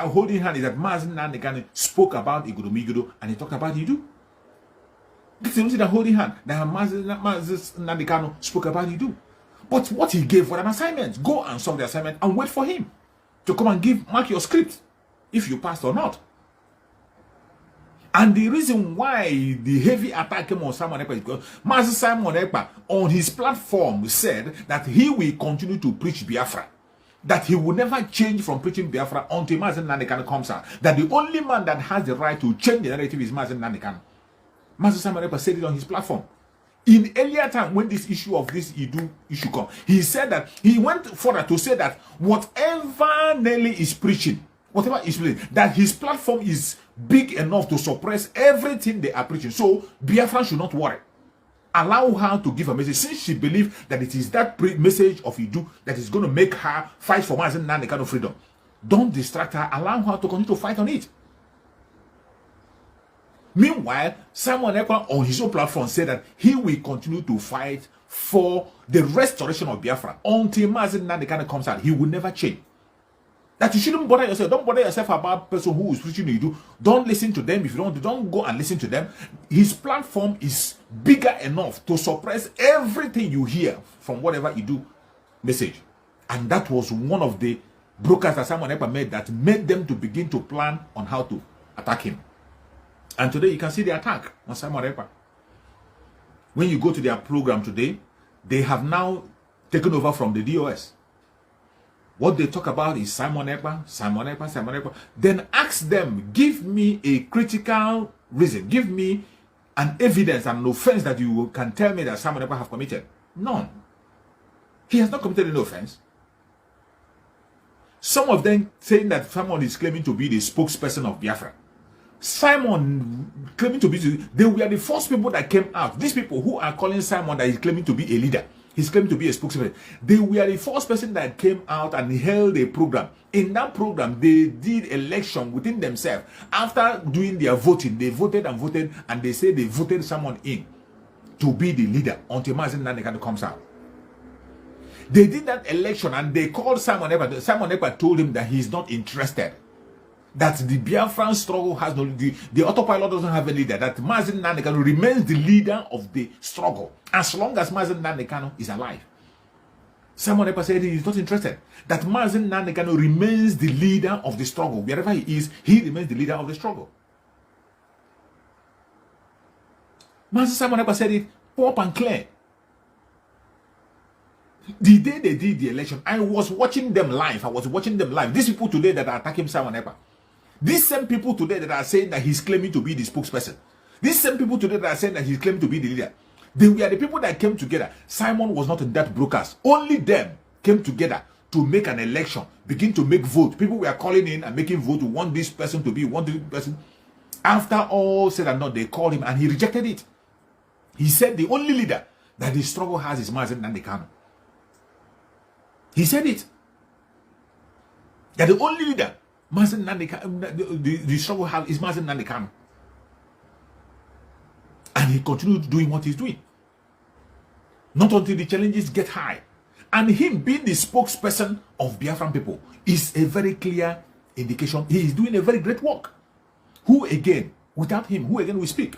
a holding hand is that Mazen Nandekano spoke about Igudumigudu and he talked about Idu. This is the holding hand that Mazen Nandekano spoke about Idu. But what he gave was an assignment. Go and solve the assignment and wait for him to come and mark your script if you passed or not. And the reason why the heavy attack came on Simon Ekpa is because Master Simon Ekpa on his platform said that he will continue to preach Biafra. That he will never change from preaching Biafra until Mazen Nandekano comes out. That the only man that has the right to change the narrative is Mazen Nandekano. Master Simon Ekpa said it on his platform. In earlier time, when this issue of this Idu issue come, he said that he went further to say that whatever Nelly is preaching, whatever is preaching, that his platform is big enough to suppress everything they are preaching. So Biafra should not worry. Allow her to give a message, since she believes that it is that message of Idu that is going to make her fight for Mazen Nandekano freedom. Don't distract her. Allow her to continue to fight on it. Meanwhile, Simon Ekpa on his own platform said that he will continue to fight for the restoration of Biafra until Mazen Nandekano comes out. He will never change. That you shouldn't bother yourself. Don't bother yourself about person who is preaching you. Don't listen to them. If you don't go and listen to them. His platform is bigger enough to suppress everything you hear from whatever you do message. And that was one of the brokers that Simon Ekpa made that made them to begin to plan on how to attack him. And today you can see the attack on Simon Ekpa. When you go to their program today, they have now taken over from the DOS. What they talk about is Simon Ekpa, Simon Ekpa, Simon Ekpa. Then ask them, give me a critical reason. Give me an evidence and an offense that you can tell me that Simon Ekpa have committed. None. He has not committed any offense. Some of them saying that Simon is claiming to be the spokesperson of Biafra. Simon claiming to be, they were the first people that came out. These people who are calling Simon that he's claiming to be a leader. He's claiming to be a spokesperson. They were the first person that came out and held a program. In that program, they did election within themselves. After doing their voting, they voted and voted, and they say they voted someone in to be the leader until Mazen Nandekano comes out. They did that election and they called Simon Ekpa. Simon Ekpa told him that he's not interested. That the Biafran struggle has no, the autopilot doesn't have a leader. That Mazen Nandekano remains the leader of the struggle as long as Mazen Nandekano is alive. Simon Ekpa said he is not interested. That Mazen Nandekano remains the leader of the struggle. Wherever he is, he remains the leader of the struggle. Master Simon Ekpa said it pop and clear. The day they did the election, I was watching them live. These people today that are attacking Simon Ekpa. These same people today that are saying that he's claiming to be the spokesperson. These same people today that are saying that he's claiming to be the leader. They were the people that came together. Simon was not in that broadcast. Only them came together to make an election, begin to make vote. People were calling in and making vote. We want this person to be, want this person. After all said and done, they called him and he rejected it. He said the only leader that the struggle has is Mazen Nandekano. He said it. That the only leader Mazen Nandekano, the struggle has is Mazen Nandekano. And he continued doing what he's doing. Not until the challenges get high. And him being the spokesperson of Biafran people is a very clear indication he is doing a very great work. Who again, without him, who again will speak?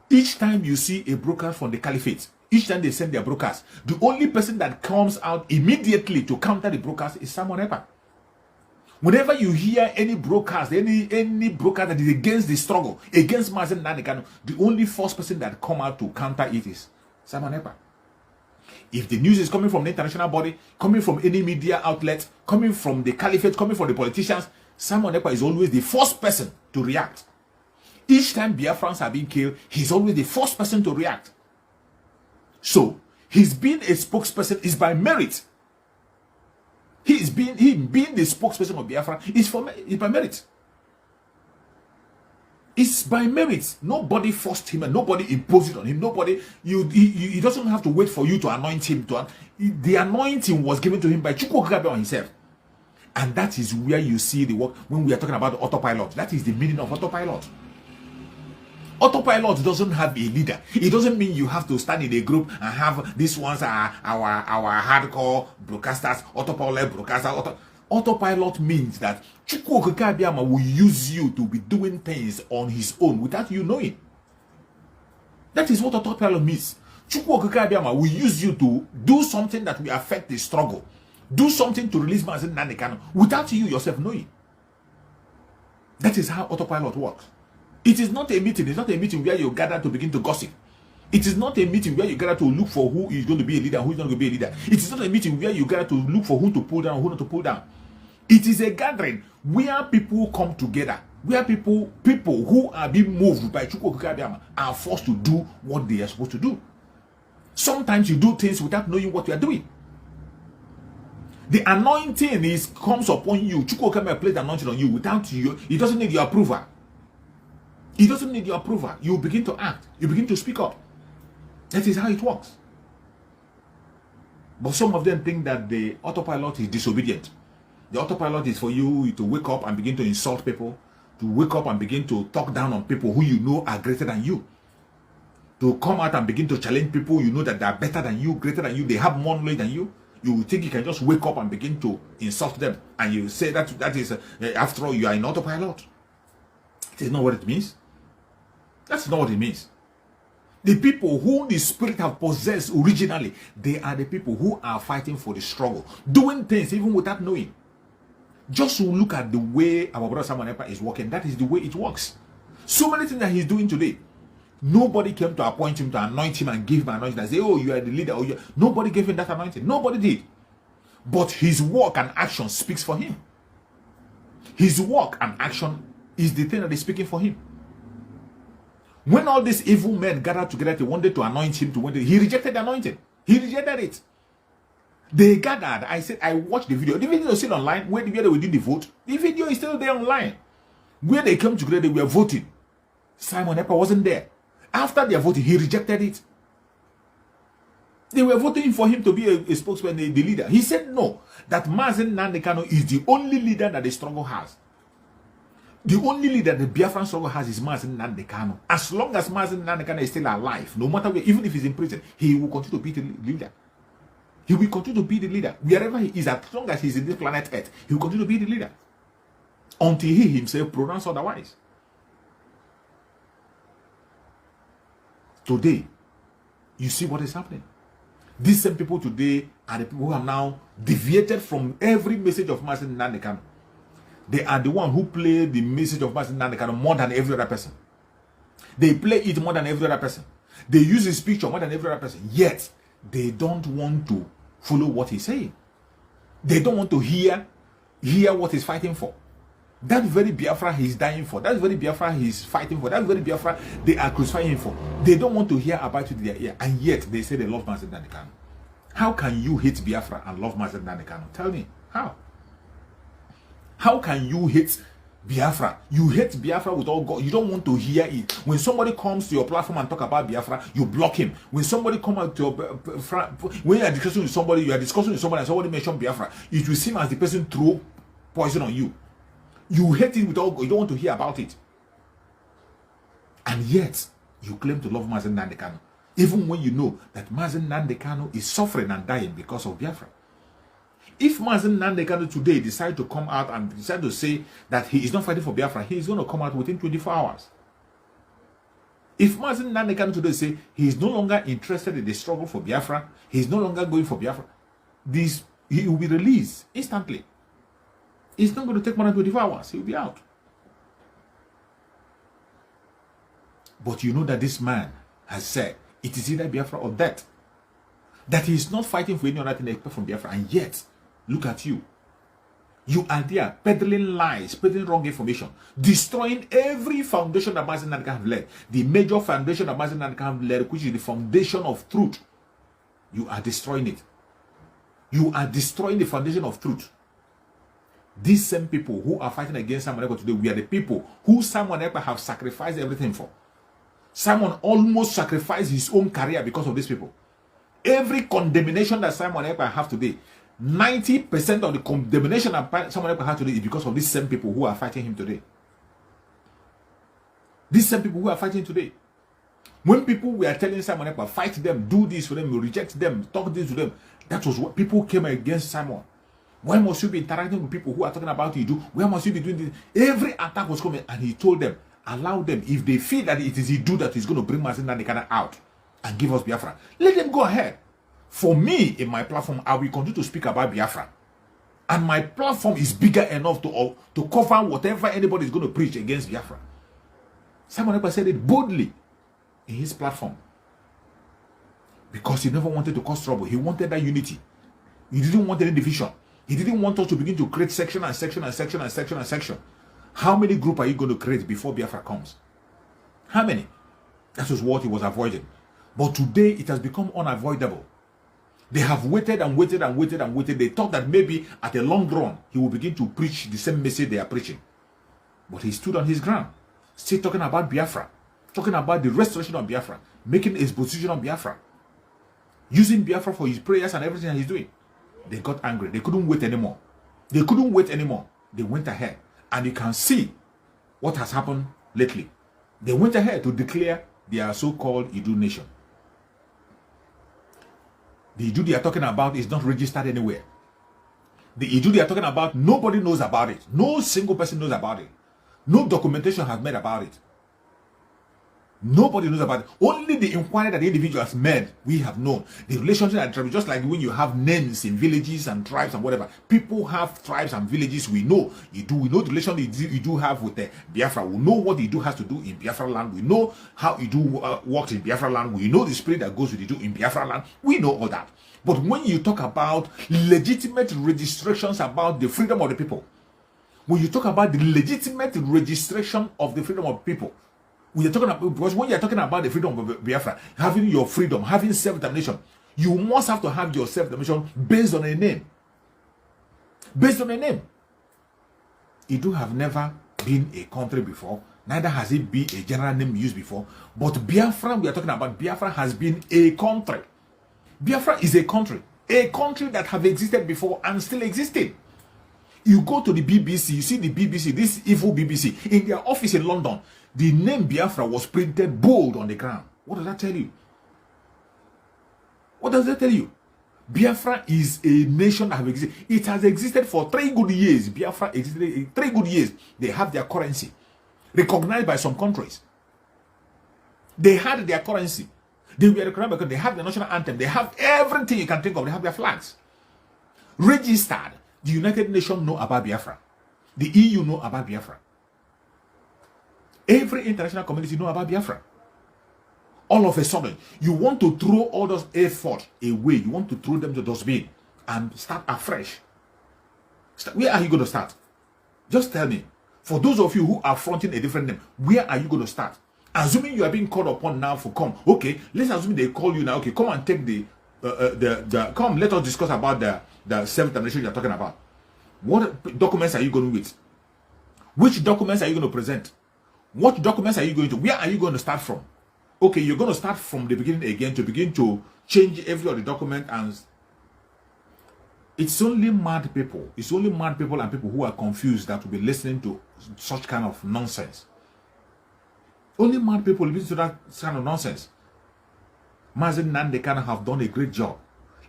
Each time you see a broker from the caliphate, each time they send their brokers, the only person that comes out immediately to counter the brokers is Simon Ekpa. Whenever you hear any broadcast, any broker that is against the struggle, against Mazen Nandekano, the only first person that come out to counter it is Simon Ekpa. If the news is coming from the international body, coming from any media outlet, coming from the caliphate, coming from the politicians, Simon Ekpa is always the first person to react. Each time Biafrans are being killed, he's always the first person to react. So, his being a spokesperson is by merit. He being the spokesperson of Biafra is by merit. It's by merit. Nobody forced him and nobody imposed it on him. Nobody, he doesn't have to wait for you to anoint him. The anointing was given to him by Chukwukabe on himself. And that is where you see the work when we are talking about the autopilot. That is the meaning of autopilot. Autopilot doesn't have a leader. It doesn't mean you have to stand in a group and have these ones are our hardcore broadcasters, autopilot broadcasters. Autopilot means that Chukwu Okike Abiyama will use you to be doing things on his own without you knowing. That is what autopilot means. Chukwu Okike Abiyama will use you to do something that will affect the struggle. Do something to release Mazi Nnamdi Kanu without you yourself knowing. That is how autopilot works. It is not a meeting. It's not a meeting where you gather to begin to gossip. It is not a meeting where you gather to look for who is going to be a leader, who is not going to be a leader. It is not a meeting where you gather to look for who to pull down, who not to pull down. It is a gathering where people come together, where people who are being moved by Chukwu Okike Abiyama are forced to do what they are supposed to do. Sometimes you do things without knowing what you are doing. The anointing comes upon you. Chukwu Okike Abiyama places the anointing on you without you. It doesn't need your approval. It doesn't need your approval. You begin to act. You begin to speak up. That is how it works. But some of them think that the autopilot is disobedient. The autopilot is for you to wake up and begin to insult people, to wake up and begin to talk down on people who you know are greater than you, to come out and begin to challenge people you know that they are better than you, greater than you, they have more knowledge than you. You think you can just wake up and begin to insult them, and you say that is after all, you are in autopilot. It is not what it means. That's not what it means. The people who the spirit have possessed originally, they are the people who are fighting for the struggle, doing things even without knowing. Just look at the way our brother Samuel Ekpa is working. That is the way it works. So many things that he's doing today. Nobody came to appoint him, to anoint him and give him anointing and say, oh, you are the leader. Nobody gave him that anointing. Nobody did. But his work and action speaks for him. His work and action is the thing that is speaking for him. When all these evil men gathered together, they wanted to anoint him, he rejected the anointing. He rejected it. They gathered. I said, I watched the video. The video is still online. Where they were doing the vote, the video is still there online. Where they came together, they were voting. Simon Ekpa wasn't there. After their voting, he rejected it. They were voting for him to be a spokesman, the leader. He said no, that Mazi Nnamdi Kanu is the only leader that the struggle has. The only leader the Biafran struggle has is Mazi Nnamdi Kanu. As long as Mazi Nnamdi Kanu is still alive, no matter where, even if he's in prison, he will continue to be the leader. He will continue to be the leader. Wherever he is, as long as he's in this planet Earth, he will continue to be the leader. Until he himself pronounces otherwise. Today, you see what is happening. These same people today are the people who have now deviated from every message of Mazi Nnamdi Kanu. They are the one who play the message of Mazi Nnamdi Kanu more than every other person. They play it more than every other person. They use his picture more than every other person. Yet, they don't want to follow what he's saying. They don't want to hear what he's fighting for. That very Biafra he's dying for. That very Biafra he's fighting for. That very Biafra they are crucifying him for. They don't want to hear about it in their ear. And yet, they say they love Mazi Nnamdi Kanu. How can you hate Biafra and love Mazi Nnamdi Kanu? Tell me, how? How can you hate Biafra? You hate Biafra with all God. You don't want to hear it. When somebody comes to your platform and talk about Biafra, you block him. When somebody comes out to your when you are discussing with somebody, and somebody mention Biafra, it will seem as the person threw poison on you. You hate it with all God. You don't want to hear about it. And yet, you claim to love Mazi Nnamdi Kanu, even when you know that Mazi Nnamdi Kanu is suffering and dying because of Biafra. If Mazi Nnamdi Kanu today decide to come out and decide to say that he is not fighting for Biafra, he is going to come out within 24 hours. If Mazi Nnamdi Kanu today say he is no longer interested in the struggle for Biafra, he is no longer going for Biafra, he will be released instantly. It's not going to take more than 24 hours. He will be out. But you know that this man has said it is either Biafra or death. That he is not fighting for any other thing except from Biafra. And yet, look at you. You are there peddling lies, peddling wrong information, destroying every foundation that Mazi Nnamdi Kanu have led. The major foundation that Mazi Nnamdi Kanu have led, which is the foundation of truth. You are destroying it. You are destroying the foundation of truth. These same people who are fighting against Simon Ekpa today, we are the people who Simon Ekpa have sacrificed everything for. Simon almost sacrificed his own career because of these people. Every condemnation that Simon Ekpa have today, 90% of the condemnation that Simon Ekpa have today is because of these same people who are fighting him today. These same people who are fighting today. When people were telling Simon Ekpa, fight them, do this for them, reject them, talk this to them, that was what people came against Simon. Why must you be interacting with people who are talking about Idu? Why must you be doing this? Every attack was coming, and he told them, allow them. If they feel that it is Idu that is going to bring Mazi Nnamdi Kanu out and give us Biafra, let them go ahead. For me, in my platform, I will continue to speak about Biafra. And my platform is bigger enough to cover whatever anybody is going to preach against Biafra. Simon Ekpa said it boldly in his platform. Because he never wanted to cause trouble. He wanted that unity. He didn't want any division. He didn't want us to begin to create section and section and section and section and section. How many groups are you going to create before Biafra comes? How many? That was what he was avoiding. But today, it has become unavoidable. They have waited and waited and waited and waited. They thought that maybe at a long run, he will begin to preach the same message they are preaching. But he stood on his ground, still talking about Biafra, talking about the restoration of Biafra, making his position on Biafra, using Biafra for his prayers and everything that he's doing. They got angry. They couldn't wait anymore. They couldn't wait anymore. They went ahead. And you can see what has happened lately. They went ahead to declare their so-called Idu nation. The Idu they are talking about is not registered anywhere. The Idu they are talking about, nobody knows about it. No single person knows about it. No documentation has made about it. Nobody knows about it. Only the inquiry that the individuals made, we have known. The relationship and tribes, just like when you have names in villages and tribes and whatever. People have tribes and villages, we know. We know the relation you do have with the Biafra. We know what Idu has to do in Biafra land. We know how Idu works in Biafra land. We know the spirit that goes with Idu in Biafra land. We know all that. But when you talk about legitimate registrations about the freedom of the people, when you talk about the legitimate registration of the freedom of people, we are talking about, because when you are talking about the freedom of Biafra, having your freedom, having self-determination, you must have to have your self-determination based on a name. Based on a name. Idu have never been a country before, neither has it been a general name used before. But Biafra, we are talking about, Biafra has been a country. Biafra is a country that have existed before and still existing. You go to the BBC, you see the BBC, this evil BBC, in their office in London, the name Biafra was printed bold on the ground. What does that tell you? What does that tell you? Biafra is a nation that have existed. It has existed for 3 good years. Biafra existed 3 good years. They have their currency, recognized by some countries. They had their currency. They were recognized because they have the national anthem. They have everything you can think of. They have their flags. Registered. The United Nations know about Biafra. The EU know about Biafra. Every international community know about Biafra. All of a sudden, you want to throw all those efforts away. You want to throw them to the dustbin and start afresh. Where are you going to start? Just tell me. For those of you who are fronting a different name, where are you going to start? Assuming you are being called upon now for come. Okay, let's assume they call you now. Okay, come and take come. Let us discuss about the self-determination you are talking about. What documents are you going with? Which documents are you going to present? What documents are you going to? Where are you going to start from? Okay, you're going to start from the beginning again to begin to change every other document, and it's only mad people. It's only mad people and people who are confused that will be listening to such kind of nonsense. Only mad people listen to that kind of nonsense. Mazi Nnamdi Kanu have done a great job,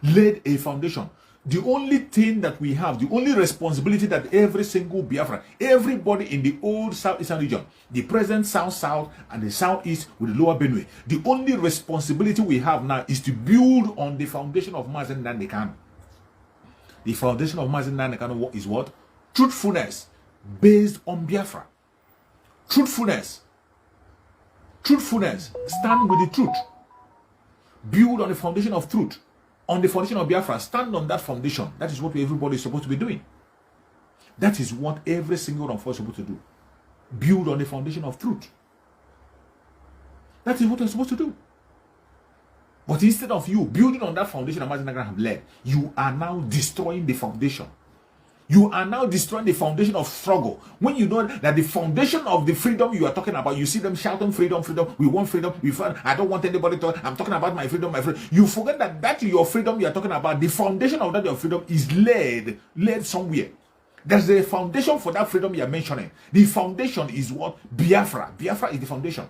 laid a foundation. The only thing that we have, the only responsibility that every single Biafra, everybody in the old Southeastern region, the present South and the Southeast with the lower Benue, the only responsibility we have now is to build on the foundation of Mazi Nnamdi Kanu. The foundation of Mazi Nnamdi Kanu is what? Truthfulness based on Biafra. Truthfulness. Truthfulness. Stand with the truth. Build on the foundation of truth. On the foundation of Biafra, stand on that foundation. That is what everybody is supposed to be doing. That is what every single one of us is supposed to do. Build on the foundation of truth. That is what you're supposed to do. But instead of you building on that foundation that Mazi Nnamdi Kanu have led, you are now destroying the foundation. You are now destroying the foundation of struggle. When you know that the foundation of the freedom you are talking about, you see them shouting freedom, freedom, we want freedom, I don't want anybody to, I'm talking about my freedom, my freedom. You forget that that your freedom you are talking about, the foundation of that your freedom is laid somewhere. There's a foundation for that freedom you are mentioning. The foundation is what? Biafra. Biafra is the foundation.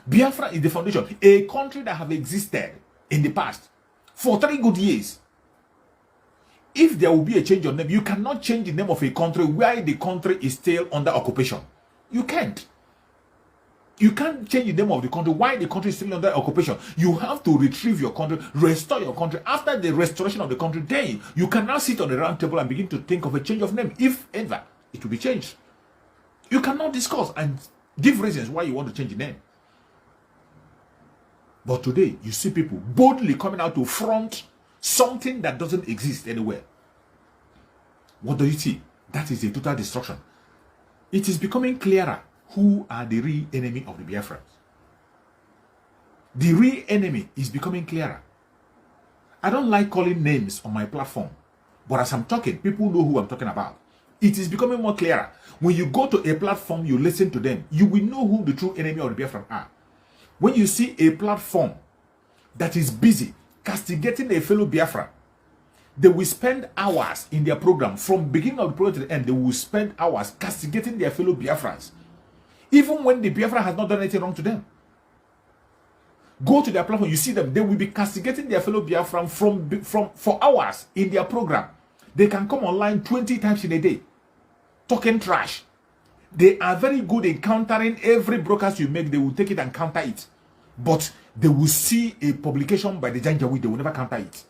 Biafra is the foundation. A country that have existed in the past for 3 good years. If there will be a change of name, you cannot change the name of a country where the country is still under occupation. You can't. You can't change the name of the country while the country is still under occupation. You have to retrieve your country, restore your country. After the restoration of the country, then you can now sit on the round table and begin to think of a change of name, if ever it will be changed. You cannot discuss and give reasons why you want to change the name. But today, you see people boldly coming out to front something that doesn't exist anywhere. What do you see? That is a total destruction. It is becoming clearer who are the real enemy of the Biafrans. The real enemy is becoming clearer. I don't like calling names on my platform, but as I'm talking, people know who I'm talking about. It is becoming more clearer. When you go to a platform, you listen to them, you will know who the true enemy of the Biafran are. When you see a platform that is busy castigating a fellow Biafran, they will spend hours in their program. From beginning of the program to the end, they will spend hours castigating their fellow Biafrans. Even when the Biafra has not done anything wrong to them. Go to their platform, you see them, they will be castigating their fellow Biafran for hours in their program. They can come online 20 times in a day, talking trash. They are very good in countering every broadcast you make. They will take it and counter it. But they will see a publication by the Janjaweed, they will never counter it.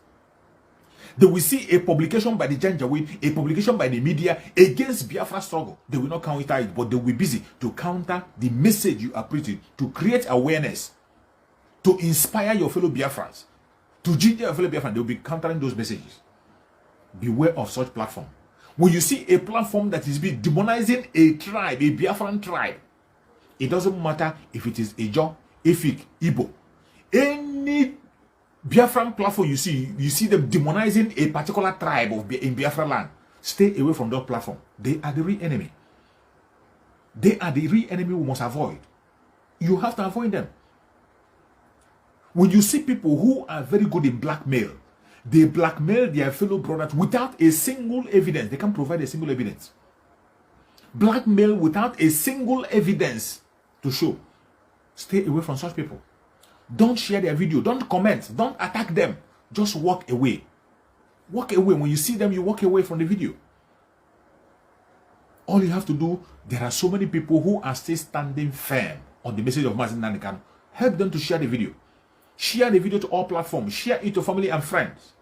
They will see a publication by the Janjaweed, a publication by the media against Biafra struggle. They will not counter it, but they will be busy to counter the message you are preaching, to create awareness, to inspire your fellow Biafrans, to ginger your fellow Biafrans. They will be countering those messages. Beware of such platform. When you see a platform that is demonizing a tribe, a Biafran tribe, it doesn't matter if it is Ijaw, Efik, Igbo, any Biafran platform you see them demonizing a particular tribe in Biafra land. Stay away from that platform. They are the real enemy. They are the real enemy we must avoid. You have to avoid them. When you see people who are very good in blackmail, they blackmail their fellow brothers without a single evidence. They can't provide a single evidence. Blackmail without a single evidence to show. Stay away from such people. Don't share their video. Don't comment. Don't attack them. Just walk away. Walk away. When you see them, you walk away from the video. All you have to do, there are so many people who are still standing firm on the message of Mazi Nnamdi Kanu. Help them to share the video. Share the video to all platforms. Share it to family and friends.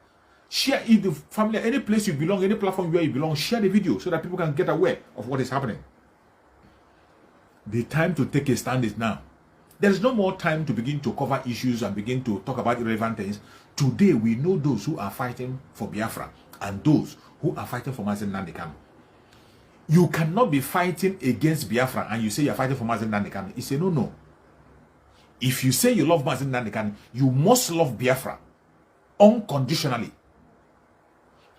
Share it to family, any place you belong, any platform where you belong. Share the video so that people can get aware of what is happening. The time to take a stand is now. There is no more time to begin to cover issues and begin to talk about irrelevant things. Today, we know those who are fighting for Biafra and those who are fighting for Mazi Nnamdi Kanu. You cannot be fighting against Biafra and you say you're fighting for Mazi Nnamdi Kanu. It's a no. If you say you love Mazi Nnamdi Kanu, you must love Biafra unconditionally.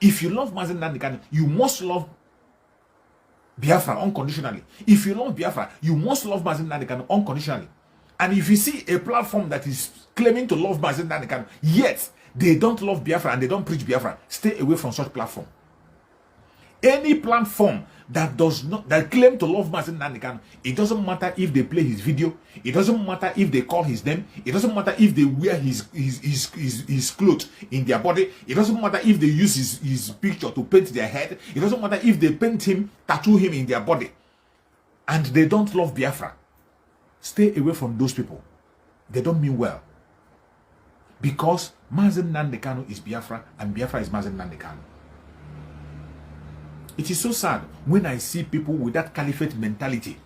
If you love Mazi Nnamdi Kanu, you must love Biafra unconditionally. If you love Biafra, you must love Mazi Nnamdi Kanu unconditionally. And if you see a platform that is claiming to love Mazi Nnamdi Kanu, yet they don't love Biafra and they don't preach Biafra, stay away from such platform. Any platform that does not, that claim to love Mazi Nnamdi Kanu, it doesn't matter if they play his video, it doesn't matter if they call his name, it doesn't matter if they wear his clothes in their body, it doesn't matter if they use his picture to paint their head, it doesn't matter if they paint him, tattoo him in their body, and they don't love Biafra. Stay away from those people. They don't mean well. Because Mazi Nnamdi Kanu is Biafra and Biafra is Mazi Nnamdi Kanu. It is so sad when I see people with that caliphate mentality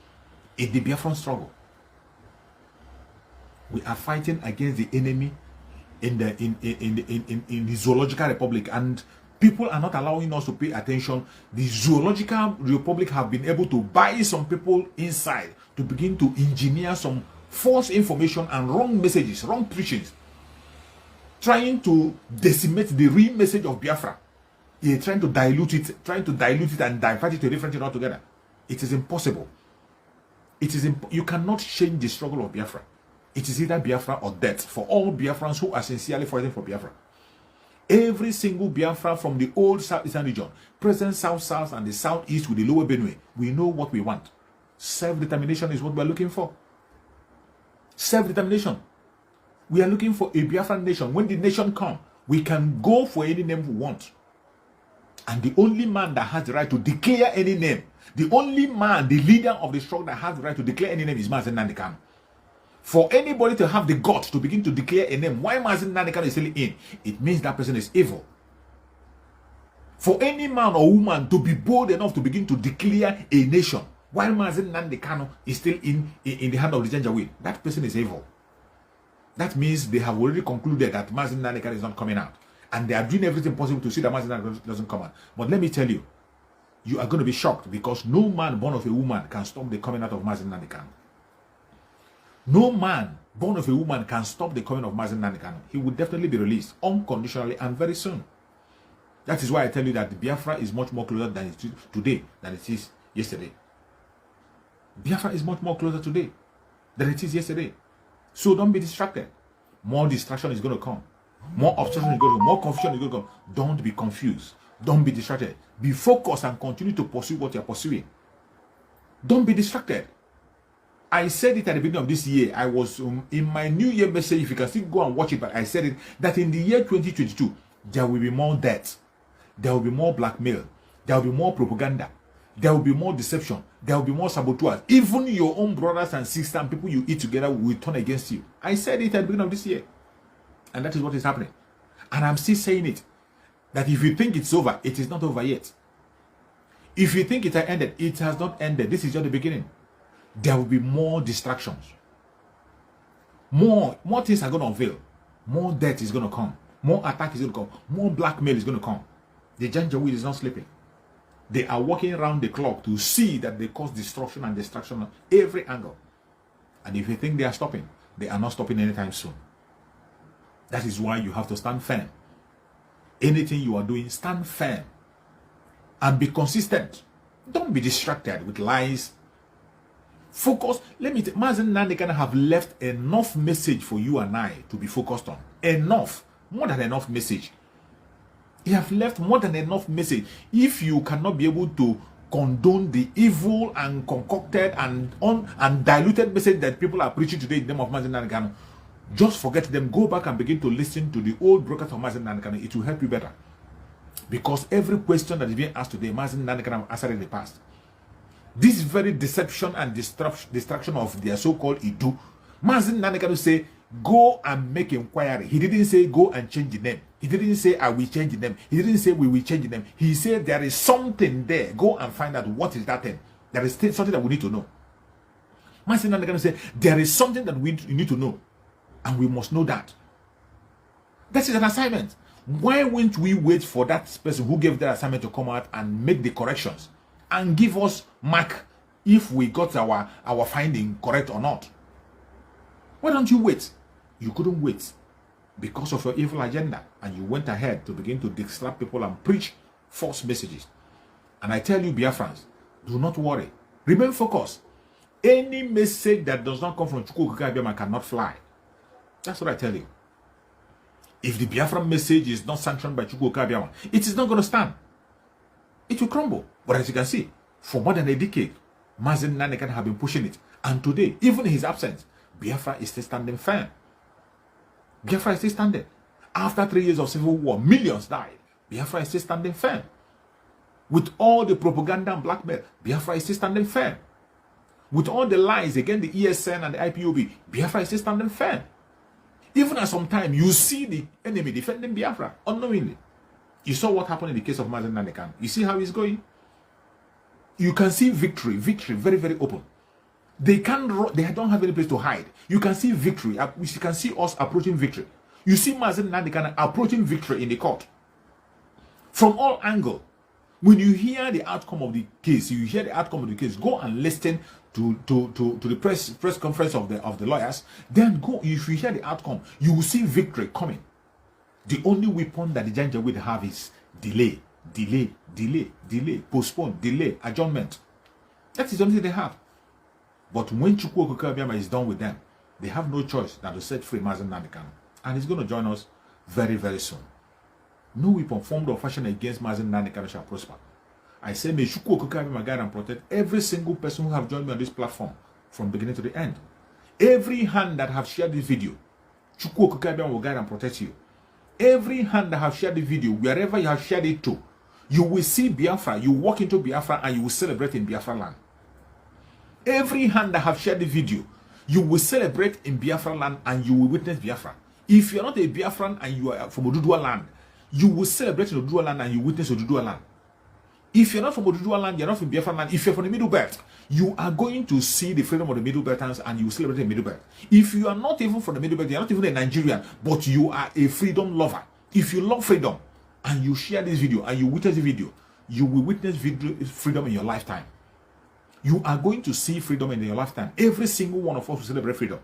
in the Biafran struggle. We are fighting against the enemy in the Zoological Republic, and people are not allowing us to pay attention. The Zoological Republic have been able to buy some people inside to begin to engineer some false information and wrong messages, wrong preachings, trying to decimate the real message of Biafra. You're trying to dilute it and divert it to a different thing altogether. It is impossible. You cannot change the struggle of Biafra. It is either Biafra or death for all Biafrans who are sincerely fighting for Biafra. Every single Biafra from the old Southeastern region, present South and the Southeast with the lower Benue, we know what we want. Self-determination is what we are looking for. Self-determination. We are looking for a Biafran nation. When the nation comes, we can go for any name we want. And the only man that has the right to declare any name, the only man, the leader of the struggle that has the right to declare any name is Mazen Nnamdi Kanu. For anybody to have the guts to begin to declare a name, why Mazen Nnamdi Kanu is still in, it means that person is evil. For any man or woman to be bold enough to begin to declare a nation, while Mazen Nnamdi Kanu is still in the hand of the Janjaweed, that person is evil. That means they have already concluded that Mazen Nnamdi Kanu is not coming out. And they are doing everything possible to see that Mazen Nnamdi Kanu doesn't come out. But let me tell you, you are going to be shocked because no man born of a woman can stop the coming out of Mazen Nnamdi Kanu. No man born of a woman can stop the coming of Mazen Nnamdi Kanu. He will definitely be released unconditionally and very soon. That is why I tell you that the Biafra is much more closer than it is today than it is yesterday. Biafra is much more closer today than it is yesterday. So don't be distracted. More distraction is going to come. More obstruction is going to come. More confusion is going to come. Don't be confused. Don't be distracted. Be focused and continue to pursue what you are pursuing. Don't be distracted. I said it at the beginning of this year. I was in my New Year message. If you can still go and watch it, but I said it that in the year 2022, there will be more death. There will be more blackmail. There will be more propaganda. There will be more deception. There will be more saboteurs. Even your own brothers and sisters and people you eat together will turn against you. I said it at the beginning of this year. And that is what is happening. And I'm still saying it. That if you think it's over, it is not over yet. If you think it has ended, it has not ended. This is just the beginning. There will be more distractions. More things are going to unveil. More death is going to come. More attack is going to come. More blackmail is going to come. The Janjaweed is not sleeping. They are working around the clock to see that they cause destruction and destruction on every angle. And if you think they are stopping, they are not stopping anytime soon. That is why you have to stand firm. Anything you are doing, stand firm. And be consistent. Don't be distracted with lies. Focus. Let me tell you, Mazen Nnamdi Kanu have left enough message for you and I to be focused on. Enough. More than enough message. He have left more than enough message. If you cannot be able to condone the evil and concocted and diluted message that people are preaching today in the name of Mazen Nnamdi Kanu, just forget them. Go back and begin to listen to the old broadcast of Mazen Nnamdi Kanu. It will help you better. Because every question that is being asked today, Mazen Nnamdi Kanu answered in the past. This very deception and destruction of their so-called Idu, Mazen Nnamdi Kanu say, go and make inquiry. He didn't say go and change the name. He didn't say I will change the name. He didn't say we will change the name. He said there is something there. Go and find out what is that thing. There is something that we need to know. Mazen Nnamdi Kanu say there is something that we need to know. And we must know that. That is an assignment. Why won't we wait for that person who gave that assignment to come out and make the corrections and give us mark if we got our finding correct or not? Why don't you wait? You couldn't wait because of your evil agenda, and you went ahead to begin to distract people and preach false messages. And I tell you, Biafrans, do not worry. Remain focused. Any message that does not come from Chukwu Okike Abiama cannot fly. That's what I tell you. If the Biafran message is not sanctioned by Chukwu Okike Abiama, it is not going to stand. It will crumble. But as you can see, for more than a decade, Mazen Nnamdi Kanu have been pushing it. And today, even in his absence, Biafra is still standing firm. Biafra is still standing. After 3 years of civil war, millions died. Biafra is still standing firm. With all the propaganda and blackmail, Biafra is still standing firm. With all the lies against the ESN and the IPOB, Biafra is still standing firm. Even at some time, you see the enemy defending Biafra unknowingly. You saw what happened in the case of Mazen Nnamdi Kanu. You see how he's going? You can see victory very, very open. They don't have any place to hide. You can see victory. You can see us approaching victory. You see Mazen Nnamdi Kanu approaching victory in the court. From all angles. When you hear the outcome of the case, go and listen to the press conference of the lawyers. Then go, if you hear the outcome, you will see victory coming. The only weapon that the Janjaweed have is delay, postpone, delay, adjournment. That is the only thing they have. But when Chukwu Okike Abiama is done with them, they have no choice than to set free Mazen Nnamdi Kanu. And he's going to join us very, very soon. No weapon formed or fashioned against Mazen Nnamdi Kanu shall prosper. I say, may Chukwu Okike Abiama guide and protect every single person who have joined me on this platform from beginning to the end. Every hand that have shared this video, Chukwu Okike Abiama will guide and protect you. Every hand that have shared the video, wherever you have shared it to, You will see Biafra, you walk into Biafra and you will celebrate in Biafra land. Every hand that have shared the video, you will celebrate in Biafra land and you will witness Biafra. If you're not a Biafran and you are from Oduduwa land, you will celebrate in Oduduwa land and you witness Oduduwa land. If you're not from Oduduwa land, you're not from Biafra land, if you're from the Middle Belt, you are going to see the freedom of the Middle Beltans and you will celebrate the Middle Belt. If you are not even from the Middle Belt, you're not even a Nigerian, but you are a freedom lover. If you love freedom and you share this video and you witness the video, you will witness freedom in your lifetime. You are going to see freedom in your lifetime. Every single one of us will celebrate freedom.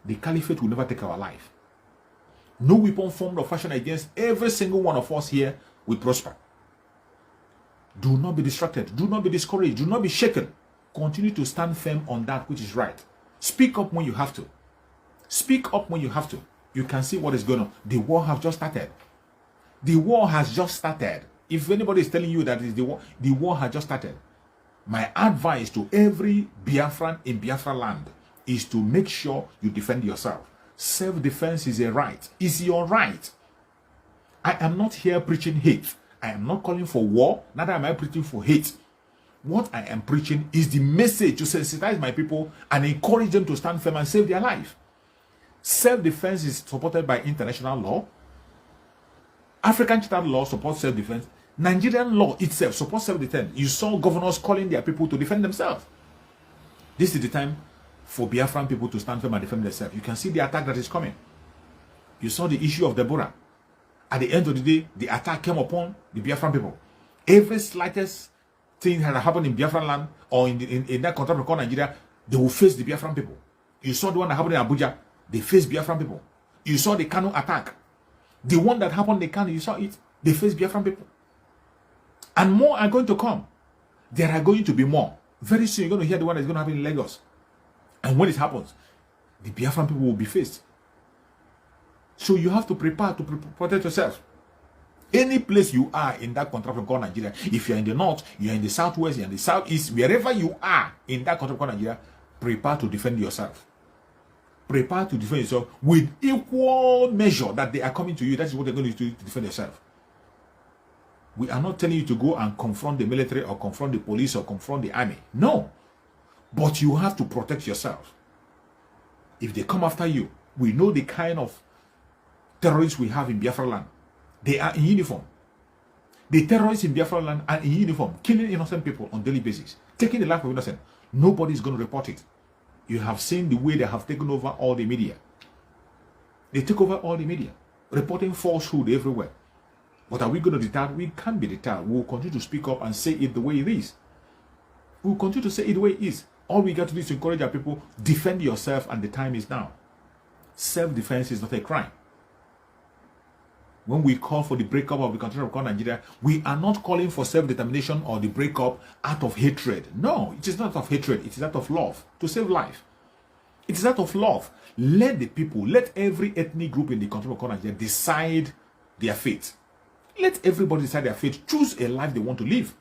The caliphate will never take our life. No weapon formed or fashioned against every single one of us here will prosper. Do not be distracted. Do not be discouraged. Do not be shaken. Continue to stand firm on that which is right. Speak up when you have to. Speak up when you have to. You can see what is going on. The war has just started. The war has just started. If anybody is telling you that it's the war has just started. My advice to every Biafran in Biafra land is to make sure you defend yourself. Self-defense is a right. It's your right. I am not here preaching hate. I am not calling for war. Neither am I preaching for hate. What I am preaching is the message to sensitize my people and encourage them to stand firm and save their life. Self-defense is supported by international law. African Charter law supports self-defense. Nigerian law itself supports self-defense. You saw governors calling their people to defend themselves. This is the time for Biafran people to stand firm and defend themselves. You can see the attack that is coming. You saw the issue of Deborah. At the end of the day, the attack came upon the Biafran people. Every slightest thing that happened in Biafran land or in that country called Nigeria, they will face the Biafran people. You saw the one that happened in Abuja, they faced Biafran people. You saw the Kano attack. The one that happened in Kano, you saw it, they faced Biafran people. And more are going to come. There are going to be more. Very soon you're going to hear the one that's going to happen in Lagos. And when it happens, the Biafran people will be faced. So you have to prepare to protect yourself. Any place you are in that country called Nigeria, if you're in the north, you're in the southwest, you're in the southeast, wherever you are in that country called Nigeria, prepare to defend yourself. Prepare to defend yourself with equal measure that they are coming to you. That is what they're going to do to defend yourself. We are not telling you to go and confront the military or confront the police or confront the army. No. But you have to protect yourself. If they come after you, we know the kind of terrorists we have in Biafra land. They are in uniform. The terrorists in Biafra land are in uniform, killing innocent people on a daily basis, taking the life of innocent. Nobody is going to report it. You have seen the way they have taken over all the media. They take over all the media, reporting falsehood everywhere. But are we going to deter? We can't be deterred. We will continue to speak up and say it the way it is. We will continue to say it the way it is. All we got to do is to encourage our people, defend yourself, and the time is now. Self-defense is not a crime. When we call for the breakup of the country of Nigeria, we are not calling for self-determination or the breakup out of hatred. No, it is not out of hatred. It is out of love to save life. It is out of love. Let the people, let every ethnic group in the country of Nigeria decide their fate. Let everybody decide their fate. Choose a life they want to live.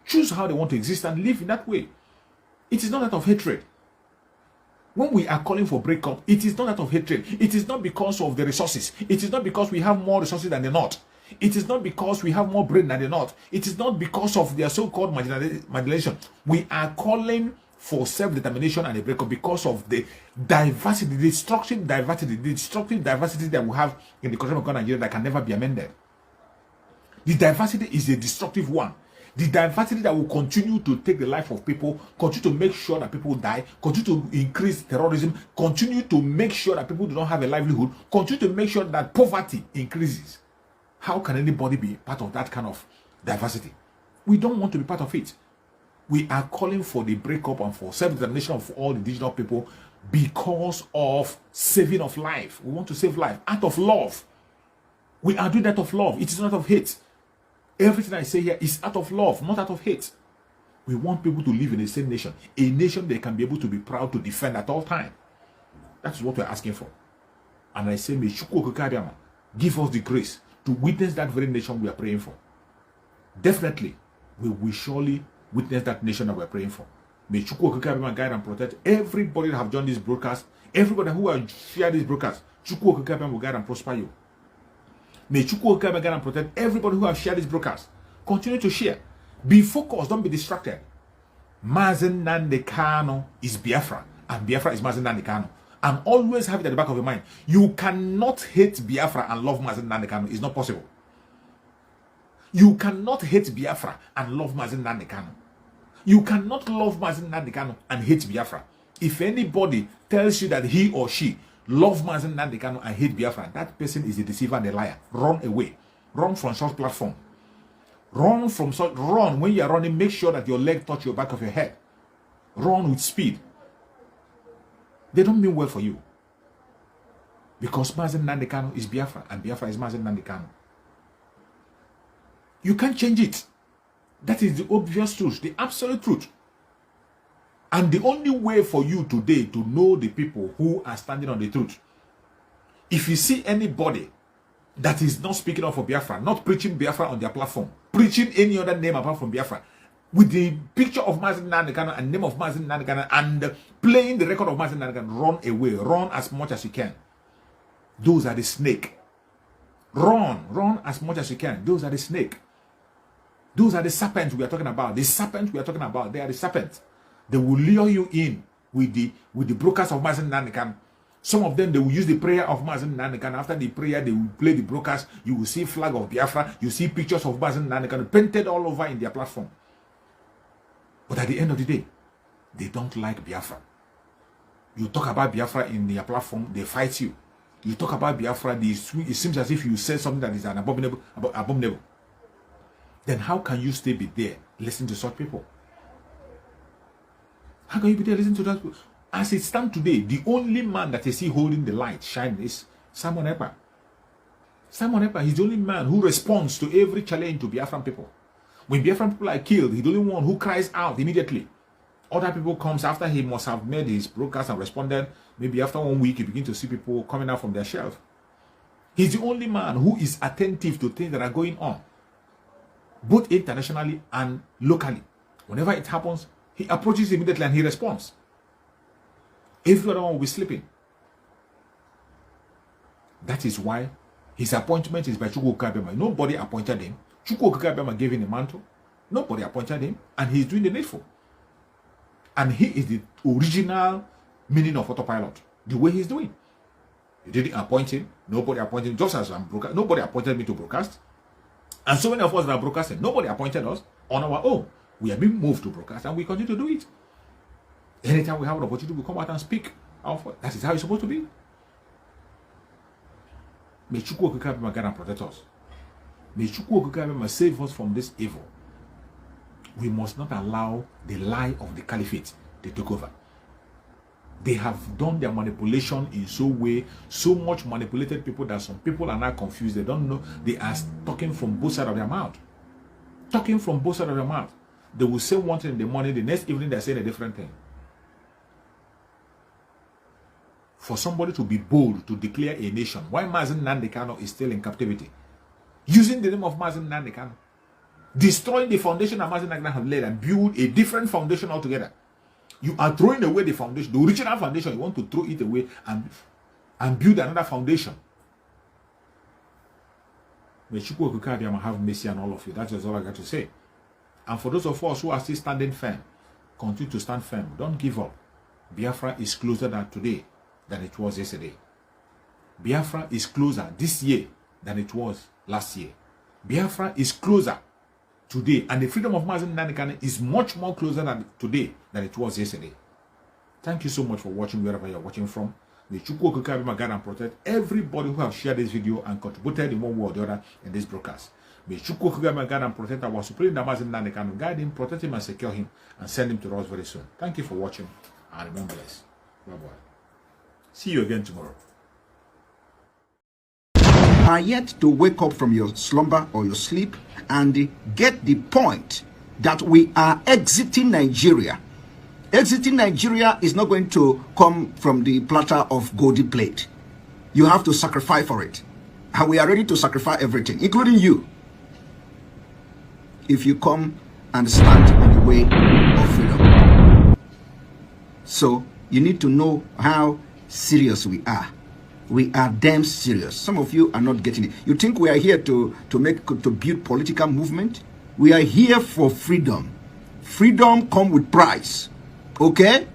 Choose how they want to exist and live in that way. It is not out of hatred. When we are calling for breakup, it is not out of hatred. It is not because of the resources. It is not because we have more resources than the North. It is not because we have more brain than the North. It is not because of their so-called marginalization. We are calling for self-determination and a breakup because of the diversity, the destructive diversity that we have in the country of Nigeria that can never be amended. The diversity is a destructive one. The diversity that will continue to take the life of people, continue to make sure that people die, continue to increase terrorism, continue to make sure that people do not have a livelihood, continue to make sure that poverty increases. How can anybody be part of that kind of diversity? We don't want to be part of it. We are calling for the breakup and for self-determination of all the indigenous people because of saving of life. We want to save life out of love. We are doing that of love. It is not of hate. Everything I say here is out of love, not out of hate. We want people to live in the same nation, a nation they can be able to be proud to defend at all times. That's what we're asking for. And I say, may Chukwu Okike give us the grace to witness that very nation we are praying for. Definitely, we will surely witness that nation that we're praying for. May Chukwu Okike guide and protect everybody that have joined this broadcast, everybody who has shared this broadcast. Chukwu Okike will guide and prosper you. May Chukwu Okike guide and protect everybody who have shared this broadcast. Continue to share. Be focused. Don't be distracted. Mazen Nnamdi Kanu is Biafra, and Biafra is Mazen Nnamdi Kanu. And always have it at the back of your mind. You cannot hate Biafra and love Mazen Nnamdi Kanu. It's not possible. You cannot hate Biafra and love Mazen Nnamdi Kanu. You cannot love Mazen Nnamdi Kanu and hate Biafra. If anybody tells you that he or she love Mazen Nnamdi Kanu and hate Biafra, that person is a deceiver and a liar. Run away. Run from such platform. Run from such. Run. When you are running, make sure that your leg touch your back of your head. Run with speed. They don't mean well for you. Because Mazen Nnamdi Kanu is Biafra and Biafra is Mazen Nnamdi Kanu. You can't change it. That is the obvious truth, the absolute truth. And the only way for you today to know the people who are standing on the truth, if you see anybody that is not speaking up for Biafra, not preaching Biafra on their platform, preaching any other name apart from Biafra, with the picture of Mazen Nnamdi Kanu and name of Mazen Nnamdi Kanu and playing the record of Mazen Nnamdi Kanu, run away. Run as much as you can. Those are the snake. Run as much as you can. Those are the snake. Those are the serpents we are talking about. The serpents we are talking about, they are the serpents. They will lure you in with the brokers of Mazen Nnamdi Kanu. Some of them, they will use the prayer of Mazen Nnamdi Kanu. After the prayer, they will play the brokers. You will see flag of Biafra. You see pictures of Mazen Nnamdi Kanu painted all over in their platform. But at the end of the day, they don't like Biafra. You talk about Biafra in their platform, they fight you. You talk about Biafra, it seems as if you say something that is an abominable. Then how can you still be there listening to such people? How can you be there listening to that? As it stands today, the only man that is still holding the light shining is Simon Ekpa. Simon Ekpa is the only man who responds to every challenge to Biafran people. When Biafran people are killed, he's the only one who cries out immediately. Other people comes after he must have made his broadcast and responded. Maybe after 1 week, you begin to see people coming out from their shelf. He's the only man who is attentive to things that are going on, both internationally and locally. Whenever it happens, he approaches immediately and he responds. Every other one will be sleeping. That is why his appointment is by Chukwu Okabema. Nobody appointed him. Chukwu Okabema gave him a mantle. Nobody appointed him, and he's doing the needful. And he is the original meaning of autopilot. The way he's doing. You didn't appoint him. Nobody appointed him. Just as I'm broadcast, nobody appointed me to broadcast. And so many of us that are broadcasting, nobody appointed us on our own. We have been moved to broadcast, and we continue to do it. Anytime we have an opportunity, we come out and speak. That is how it's supposed to be. May Chukwu Okabema guide and protect us. May Chukwu Okabema save us from this evil. We must not allow the lie of the caliphate to take over. They have done their manipulation in so much manipulated people that some people are now confused. They don't know. They are talking from both sides of their mouth. Talking from both sides of their mouth. They will say one thing in the morning, the next evening they're saying a different thing. For somebody to be bold to declare a nation, why Mazen Nnamdi Kanu is still in captivity, using the name of Mazen Nnamdi Kanu, destroying the foundation that Mazen Nnamdi Kanu have laid and build a different foundation altogether. You are throwing away the foundation, the original foundation. You want to throw it away and build another foundation. May Chukwu Okabema have mercy on all of you. That's just all I got to say. And for those of us who are still standing firm, continue to stand firm. Don't give up. Biafra is closer than today than it was yesterday. Biafra is closer this year than it was last year. Biafra is closer today, and the freedom of Mazen Nnamdi Kanu is much more closer than today than it was yesterday. Thank you so much for watching wherever you're watching from. May Chukwu Okabema guide and protect everybody who have shared this video and contributed in one way or the other in this broadcast. May Chukwu Okabema guide and protect our supreme Mazen Nnamdi Kanu, guide him, protect him, and secure him, and send him to us very soon. Thank you for watching, and remember this. Bye-bye. See you again tomorrow. Are yet to wake up from your slumber or your sleep and get the point that we are exiting Nigeria. Exiting Nigeria is not going to come from the platter of golden plate. You have to sacrifice for it. And we are ready to sacrifice everything, including you, if you come and stand in the way of freedom. So you need to know how serious we are. We are damn serious. Some of you are not getting it. You think we are here to build political movement? We are here for freedom. Freedom comes with price. Okay?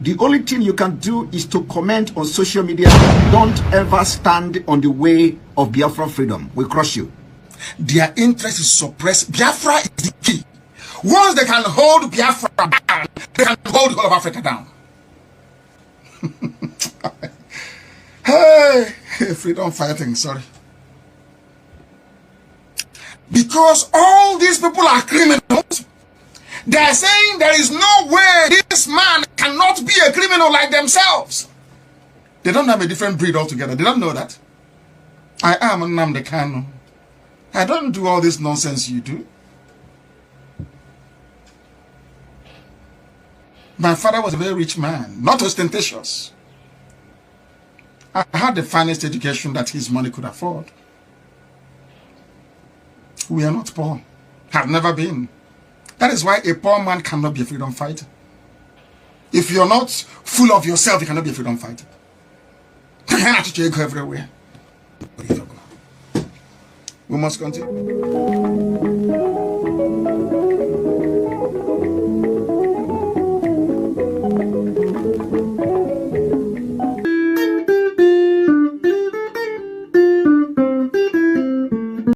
The only thing you can do is to comment on social media. Don't ever stand on the way of Biafra freedom. We crush you. Their interest is suppressed. Biafra is the key. Once they can hold Biafra down, they can hold the whole of Africa down. Hey, freedom fighting, sorry. Because all these people are criminals. They are saying there is no way this man cannot be a criminal like themselves. They don't have a different breed altogether. They don't know that. I am Nnamdi Kanu. I don't do all this nonsense you do. My father was a very rich man, not ostentatious. I had the finest education that his money could afford. We are not poor. Have never been. That is why a poor man cannot be a freedom fighter. If you're not full of yourself, you cannot be a freedom fighter. You go everywhere. We must continue.